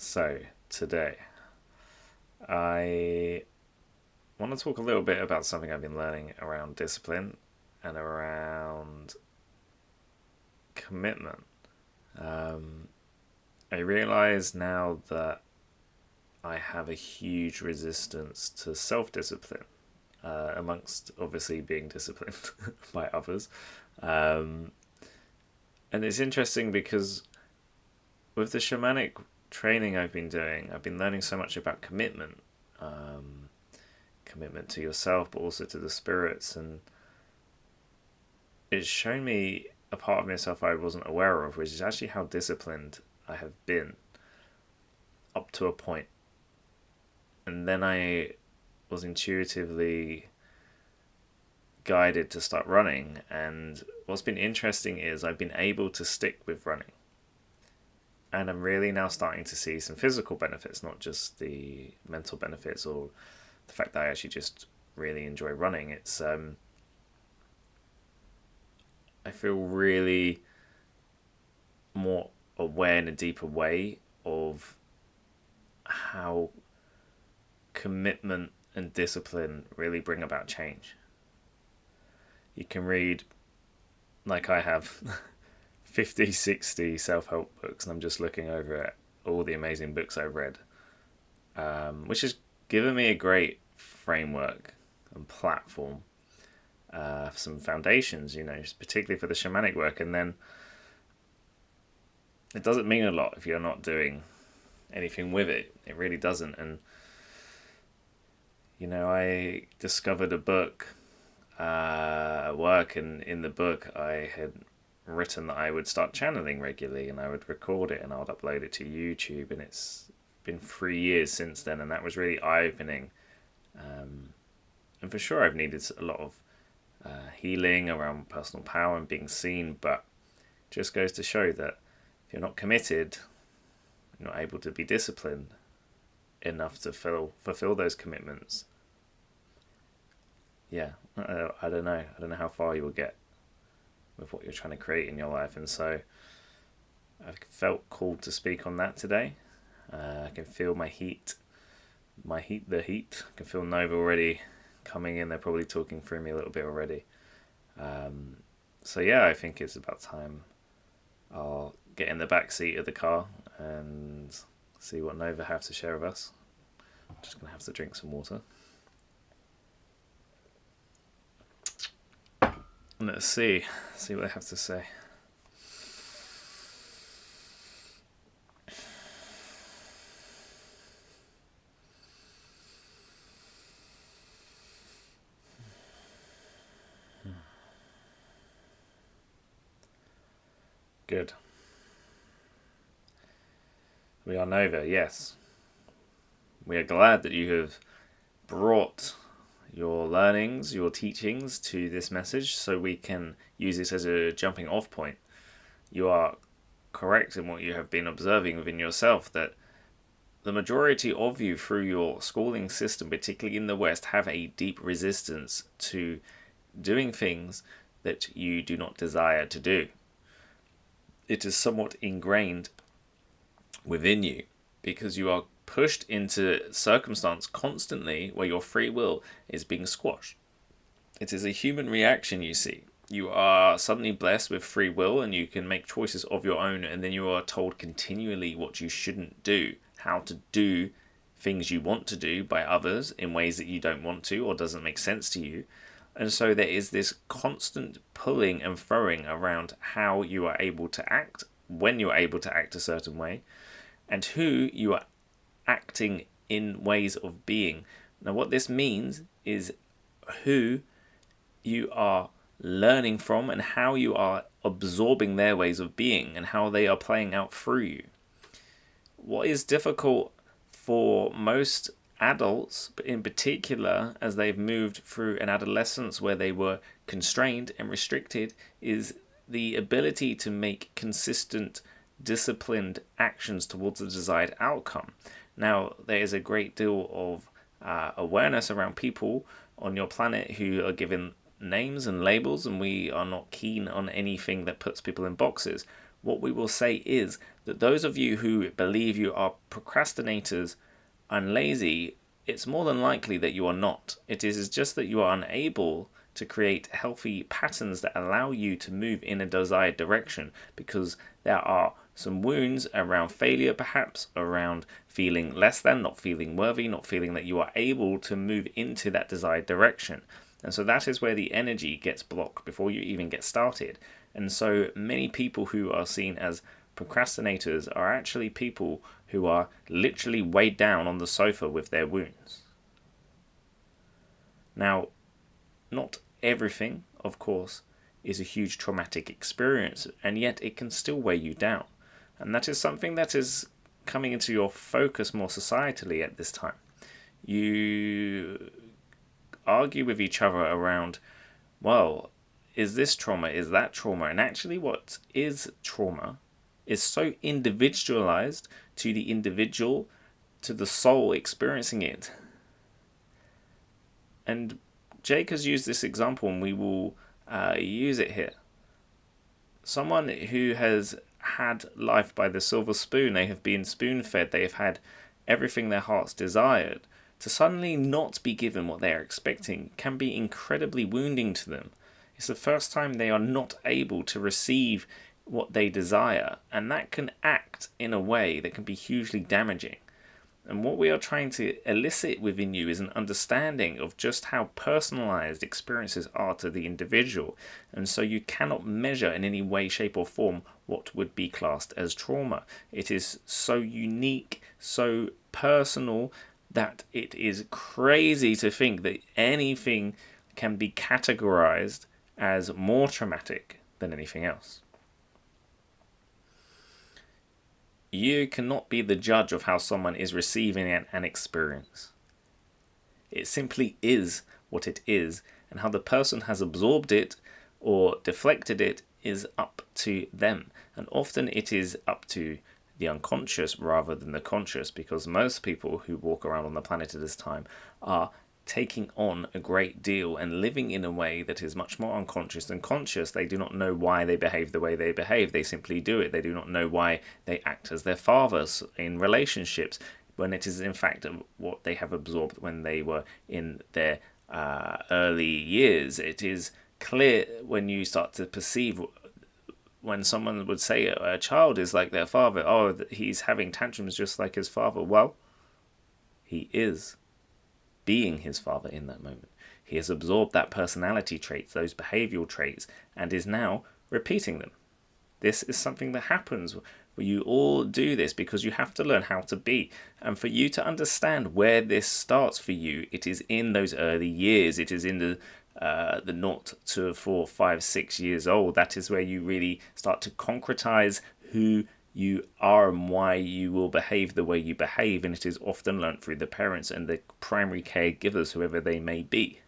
So, today I want to talk a little bit about something I've been learning around discipline and around commitment. Um, I realize now that I have a huge resistance to self discipline, amongst obviously being disciplined by others. Um, and it's interesting because with the shamanic training I've been doing, I've been learning so much about commitment. Um, Commitment to yourself, but also to the spirits. And it's shown me a part of myself I wasn't aware of, which is actually how disciplined I have been up to a point. And then I was intuitively guided to start running. And what's been interesting is I've been able to stick with running. And I'm really now starting to see some physical benefits, not just the mental benefits or the fact that I actually just really enjoy running. I feel really more aware in a deeper way of how commitment and discipline really bring about change. You can read, like I have, 50, 60 self help books, and I'm just looking over at all the amazing books I've read, which has given me a great framework and platform, some foundations, particularly for the shamanic work. And then it doesn't mean a lot if you're not doing anything with it. It really doesn't. And I discovered a book at work, and in the book, I had written that I would start channeling regularly, and I would record it, and I would upload it to YouTube. And it's been 3 years since then, and that was really eye opening. And for sure, I've needed a lot of healing around personal power and being seen, but it just goes to show that if you're not committed, you're not able to be disciplined enough to fulfill those commitments. Yeah, I don't know. I don't know how far you will get with what you're trying to create in your life. And so I felt called to speak on that today. I can feel the heat. I can feel Nova already coming in. They're probably talking through me a little bit already. So yeah, I think it's about time I'll get in the back seat of the car and see what Nova have to share with us. I'm just going to have to drink some water. Let's see what they have to say. Good. We are Nova, yes. We are glad that you have brought your learnings, your teachings to this message so we can use it as a jumping off point. You are correct in what you have been observing within yourself, that the majority of you through your schooling system, particularly in the West, have a deep resistance to doing things that you do not desire to do. It is somewhat ingrained within you because you are pushed into circumstance constantly where your free will is being squashed. It is a human reaction, you see. You are suddenly blessed with free will and you can make choices of your own, and then you are told continually what you shouldn't do, how to do things you want to do by others in ways that you don't want to or doesn't make sense to you. And so there is this constant pulling and throwing around how you are able to act, when you are able to act a certain way, and who you are acting in ways of being. Now, what this means is who you are learning from and how you are absorbing their ways of being and how they are playing out through you. What is difficult for most adults, but in particular as they've moved through an adolescence where they were constrained and restricted, is the ability to make consistent, disciplined actions towards the desired outcome. Now, there is a great deal of awareness around people on your planet who are given names and labels, and we are not keen on anything that puts people in boxes. What we will say is that those of you who believe you are procrastinators and lazy, it's more than likely that you are not. It is just that you are unable to create healthy patterns that allow you to move in a desired direction, because there are some wounds around failure, perhaps around feeling less than, not feeling worthy, not feeling that you are able to move into that desired direction. And so that is where the energy gets blocked before you even get started. And so many people who are seen as procrastinators are actually people who are literally weighed down on the sofa with their wounds. Now, not everything, of course, is a huge traumatic experience, and yet it can still weigh you down. And that is something that is coming into your focus more societally at this time. You argue with each other around, well, is this trauma, is that trauma? And actually what is trauma is so individualized to the individual, to the soul experiencing it. And Jake has used this example, and we will use it here. Someone who has had life by the silver spoon, they have been spoon-fed, they have had everything their hearts desired, to suddenly not be given what they are expecting can be incredibly wounding to them. It's the first time they are not able to receive what they desire, and that can act in a way that can be hugely damaging. And what we are trying to elicit within you is an understanding of just how personalized experiences are to the individual. And so you cannot measure in any way, shape, or form what would be classed as trauma. It is so unique, so personal, that it is crazy to think that anything can be categorized as more traumatic than anything else. You cannot be the judge of how someone is receiving an experience. It simply is what it is, and how the person has absorbed it or deflected it is up to them. And often it is up to the unconscious rather than the conscious, because most people who walk around on the planet at this time are taking on a great deal and living in a way that is much more unconscious than conscious. They do not know why they behave the way they behave. They simply do it. They do not know why they act as their fathers in relationships, when it is in fact what they have absorbed when they were in their early years. It is clear when you start to perceive, when someone would say a child is like their father, oh, he's having tantrums just like his father. Well, he is being his father in that moment. He has absorbed that personality traits, those behavioral traits, and is now repeating them. This is something that happens. You all do this because you have to learn how to be. And for you to understand where this starts for you, it is in those early years. It is in the 0 to 4, 5, 6 years old. That is where you really start to concretize who you are and why you will behave the way you behave. And it is often learnt through the parents and the primary caregivers, whoever they may be.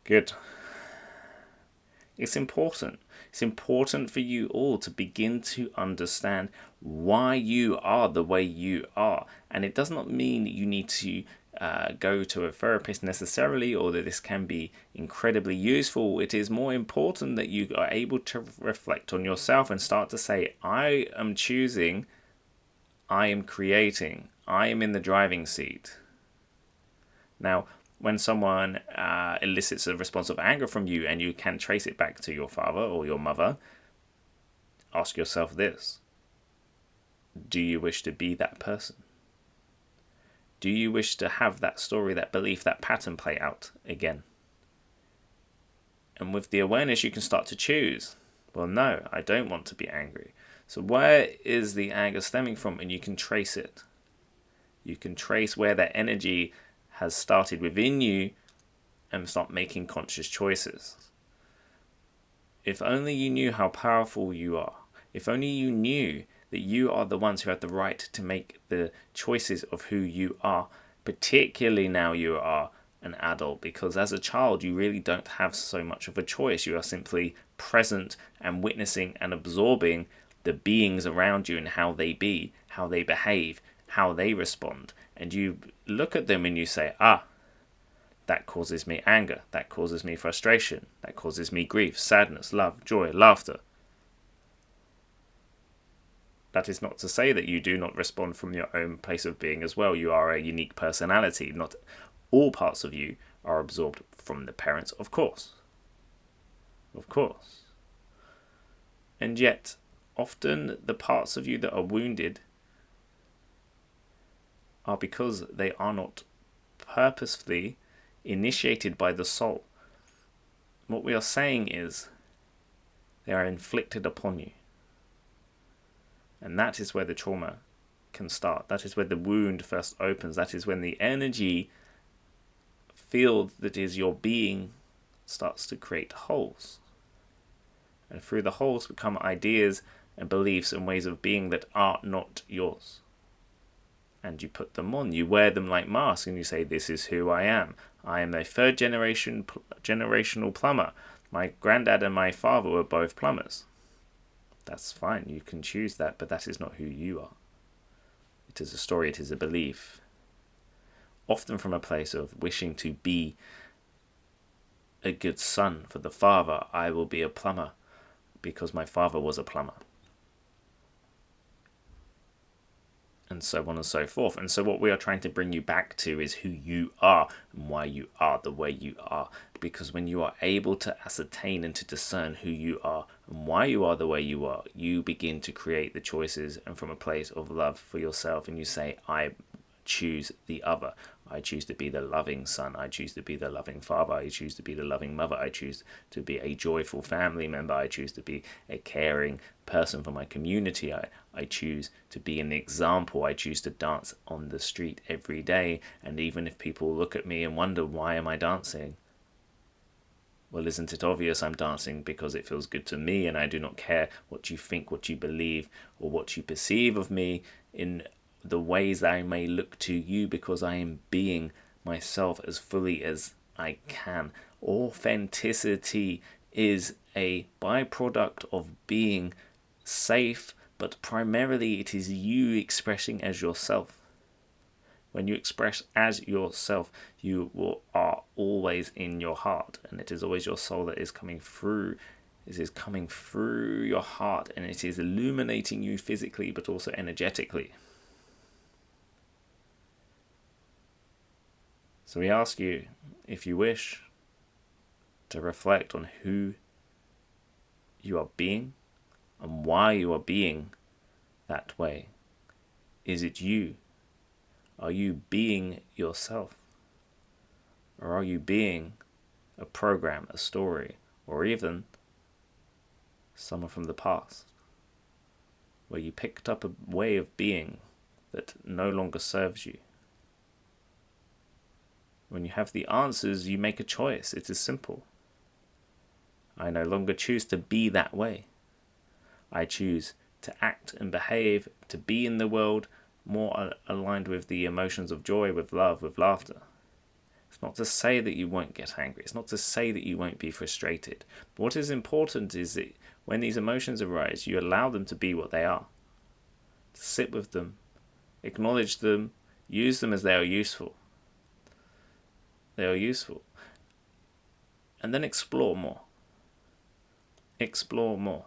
Good. It's important. It's important for you all to begin to understand why you are the way you are. And it does not mean you need to go to a therapist necessarily, or that this can be incredibly useful. It is more important that you are able to reflect on yourself and start to say, I am choosing, I am creating, I am in the driving seat. Now, when someone elicits a response of anger from you and you can trace it back to your father or your mother, ask yourself this: do you wish to be that person? Do you wish to have that story, that belief, that pattern play out again? And with the awareness, you can start to choose. Well, no, I don't want to be angry. So where is the anger stemming from? And you can trace it. You can trace where that energy has started within you and start making conscious choices. If only you knew how powerful you are. If only you knew that you are the ones who have the right to make the choices of who you are, particularly now you are an adult, because as a child you really don't have so much of a choice. You are simply present and witnessing and absorbing the beings around you and how they be, how they behave, how they respond. And you look at them and you say, that causes me anger, that causes me frustration, that causes me grief, sadness, love, joy, laughter. That is not to say that you do not respond from your own place of being as well. You are a unique personality. Not all parts of you are absorbed from the parents, of course. Of course. And yet, often the parts of you that are wounded are because they are not purposefully initiated by the soul. What we are saying is they are inflicted upon you. And that is where the trauma can start. That is where the wound first opens. That is when the energy field that is your being starts to create holes. And through the holes become ideas and beliefs and ways of being that are not yours. And you put them on. You wear them like masks and you say, this is who I am. I am a third generational plumber. My granddad and my father were both plumbers. That's fine. You can choose that, but that is not who you are. It is a story. It is a belief. Often from a place of wishing to be a good son for the father. I will be a plumber because my father was a plumber. And so on and so forth. And so what we are trying to bring you back to is who you are and why you are the way you are. Because when you are able to ascertain and to discern who you are and why you are the way you are, you begin to create the choices and from a place of love for yourself. And you say, I choose the other. I choose to be the loving son. I choose to be the loving father. I choose to be the loving mother. I choose to be a joyful family member. I choose to be a caring person for my community. I choose to be an example. I choose to dance on the street every day. And even if people look at me and wonder, why am I dancing? Well, isn't it obvious I'm dancing because it feels good to me, and I do not care what you think, what you believe, or what you perceive of me in the ways that I may look to you, because I am being myself as fully as I can. Authenticity is a byproduct of being safe, but primarily it is you expressing as yourself. When you express as yourself, you are always in your heart, and it is always your soul that is coming through. It is coming through your heart, and it is illuminating you physically, but also energetically. So we ask you, if you wish, to reflect on who you are being and why you are being that way. Is it you? Are you being yourself? Or are you being a program, a story, or even someone from the past, where you picked up a way of being that no longer serves you? When you have the answers, you make a choice. It is simple. I no longer choose to be that way. I choose to act and behave, to be in the world more aligned with the emotions of joy, with love, with laughter. It's not to say that you won't get angry. It's not to say that you won't be frustrated. But what is important is that when these emotions arise, you allow them to be what they are. To sit with them, acknowledge them, use them as they are useful. They are useful. And then explore more. Explore more.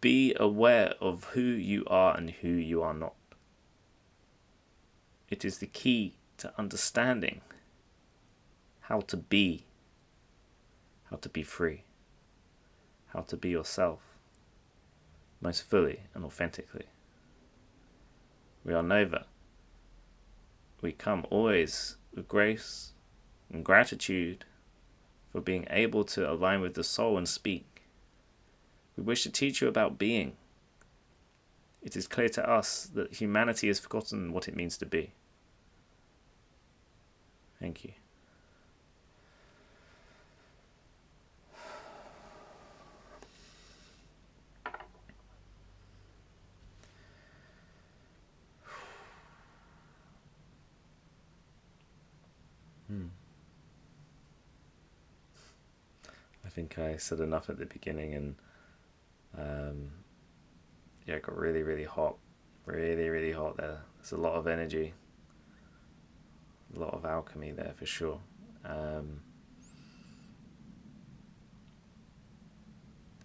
Be aware of who you are and who you are not. It is the key to understanding how to be free, how to be yourself most fully and authentically. We are Nova. We come always with grace and gratitude for being able to align with the soul and speak. We wish to teach you about being. It is clear to us that humanity has forgotten what it means to be. Thank you. I think I said enough at the beginning, and it got really, really hot. Really, really hot there. There's a lot of energy, a lot of alchemy there for sure.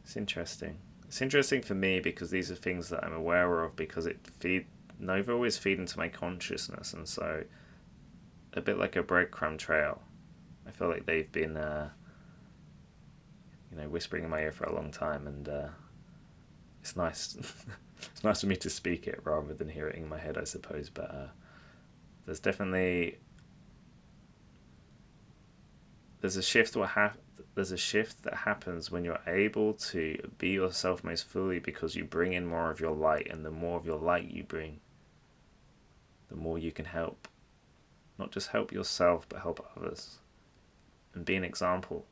It's interesting. It's interesting for me because these are things that I'm aware of because Nova always feed into my consciousness, and so a bit like a breadcrumb trail. I feel like they've been, whispering in my ear for a long time, and it's nice. It's nice for me to speak it rather than hear it in my head, I suppose. But there's definitely there's a shift there's a shift that happens when you're able to be yourself most fully because you bring in more of your light, and the more of your light you bring, the more you can help. Not just help yourself, but help others. And be an example.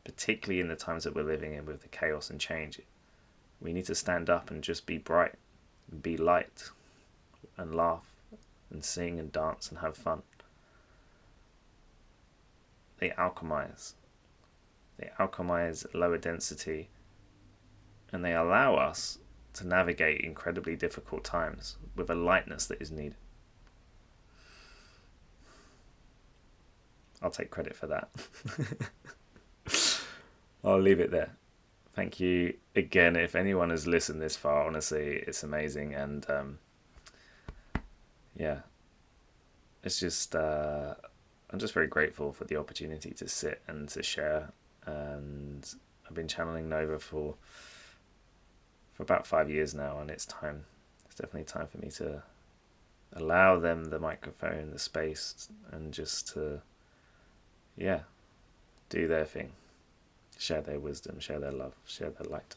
Particularly in the times that we're living in with the chaos and change. We need to stand up and just be bright, and be light, and laugh, and sing and dance and have fun. They alchemize. They alchemize lower density, and they allow us to navigate incredibly difficult times with a lightness that is needed. I'll take credit for that. I'll leave it there. Thank you again. If anyone has listened this far, honestly, it's amazing. And yeah, it's just, I'm just very grateful for the opportunity to sit and to share. And I've been channeling Nova for about 5 years now, and it's time. It's definitely time for me to allow them the microphone, the space, and just to, yeah, do their thing. Share their wisdom, share their love, share their light.